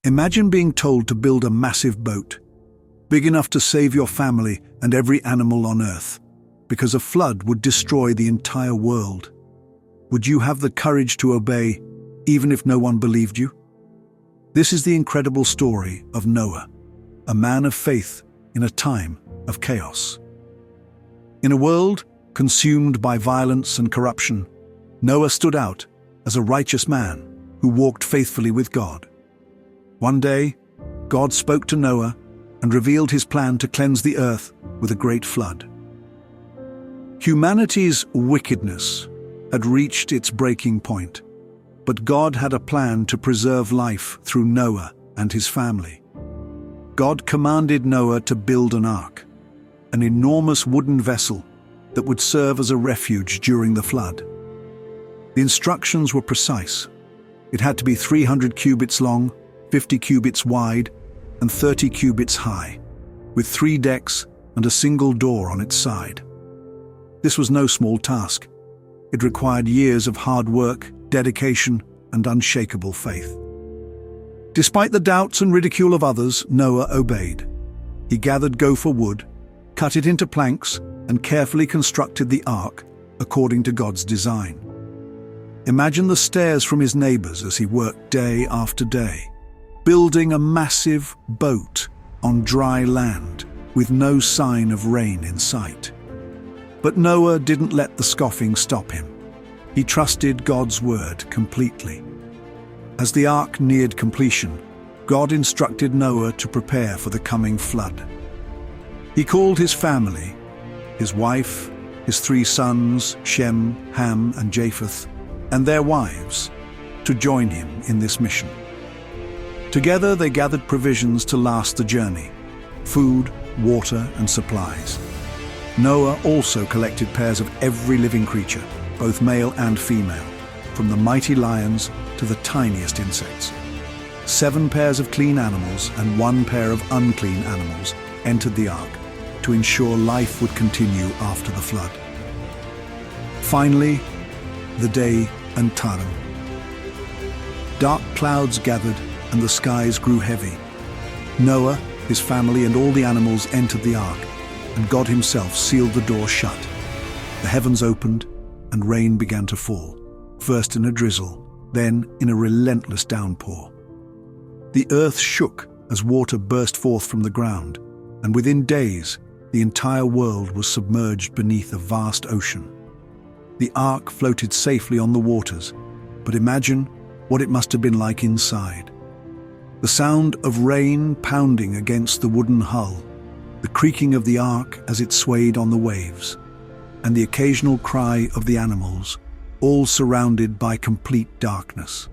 Imagine being told to build a massive boat, big enough to save your family and every animal on Earth, because a flood would destroy the entire world. Would you have the courage to obey, even if no one believed you? This is the incredible story of Noah, a man of faith in a time of chaos. In a world consumed by violence and corruption, Noah stood out as a righteous man who walked faithfully with God. One day, God spoke to Noah and revealed his plan to cleanse the earth with a great flood. Humanity's wickedness had reached its breaking point, but God had a plan to preserve life through Noah and his family. God commanded Noah to build an ark, an enormous wooden vessel that would serve as a refuge during the flood. The instructions were precise. It had to be 300 cubits long, 50 cubits wide, and 30 cubits high, with 3 decks and a single door on its side. This was no small task. It required years of hard work, dedication, and unshakable faith. Despite the doubts and ridicule of others, Noah obeyed. He gathered gopher wood, cut it into planks, and carefully constructed the ark according to God's design. Imagine the stares from his neighbors as he worked day after day, building a massive boat on dry land with no sign of rain in sight. But Noah didn't let the scoffing stop him. He trusted God's word completely. As the ark neared completion, God instructed Noah to prepare for the coming flood. He called his family, his wife, his 3 sons, Shem, Ham, and Japheth, and their wives, to join him in this mission. Together they gathered provisions to last the journey: food, water, and supplies. Noah also collected pairs of every living creature, both male and female, from the mighty lions to the tiniest insects. 7 pairs of clean animals and 1 pair of unclean animals entered the ark to ensure life would continue after the flood. Finally, the day and time. Dark clouds gathered and the skies grew heavy. Noah, his family, and all the animals entered the ark, and God himself sealed the door shut. The heavens opened, and rain began to fall, first in a drizzle, then in a relentless downpour. The earth shook as water burst forth from the ground, and within days, the entire world was submerged beneath a vast ocean. The ark floated safely on the waters, but imagine what it must have been like inside. The sound of rain pounding against the wooden hull, the creaking of the ark as it swayed on the waves, and the occasional cry of the animals, all surrounded by complete darkness.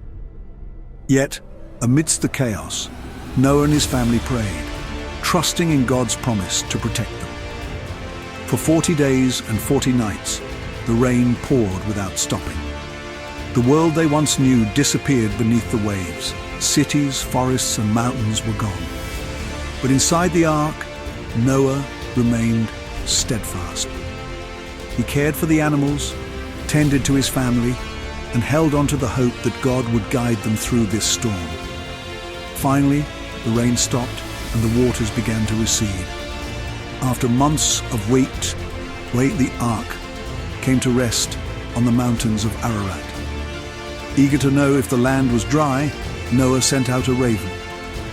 Yet, amidst the chaos, Noah and his family prayed, trusting in God's promise to protect them. For 40 days and 40 nights, the rain poured without stopping. The world they once knew disappeared beneath the waves. Cities, forests, and mountains were gone. But inside the ark, Noah remained steadfast. He cared for the animals, tended to his family, and held on to the hope that God would guide them through this storm. Finally, the rain stopped and the waters began to recede. After months of wait, the ark came to rest on the mountains of Ararat. Eager to know if the land was dry, Noah sent out a raven,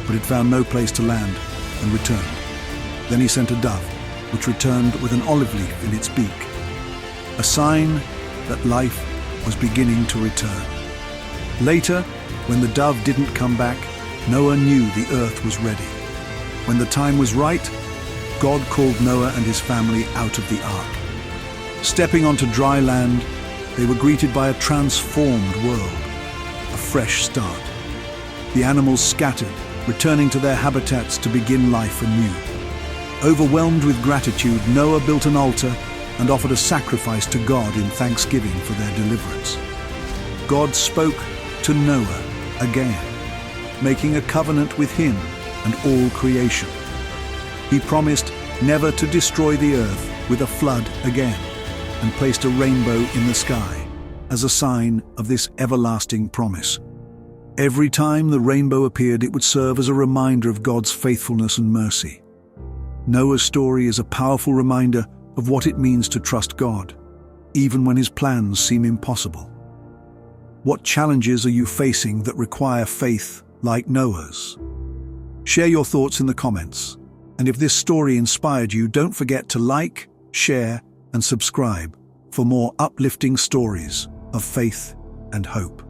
but it found no place to land and returned. Then he sent a dove, which returned with an olive leaf in its beak, a sign that life was beginning to return. Later, when the dove didn't come back, Noah knew the earth was ready. When the time was right, God called Noah and his family out of the ark. Stepping onto dry land, they were greeted by a transformed world, a fresh start. The animals scattered, returning to their habitats to begin life anew. Overwhelmed with gratitude, Noah built an altar and offered a sacrifice to God in thanksgiving for their deliverance. God spoke to Noah again, making a covenant with him and all creation. He promised never to destroy the earth with a flood again, and placed a rainbow in the sky as a sign of this everlasting promise. Every time the rainbow appeared, it would serve as a reminder of God's faithfulness and mercy. Noah's story is a powerful reminder of what it means to trust God, even when his plans seem impossible. What challenges are you facing that require faith like Noah's? Share your thoughts in the comments. And if this story inspired you, don't forget to like, share, and subscribe for more uplifting stories of faith and hope.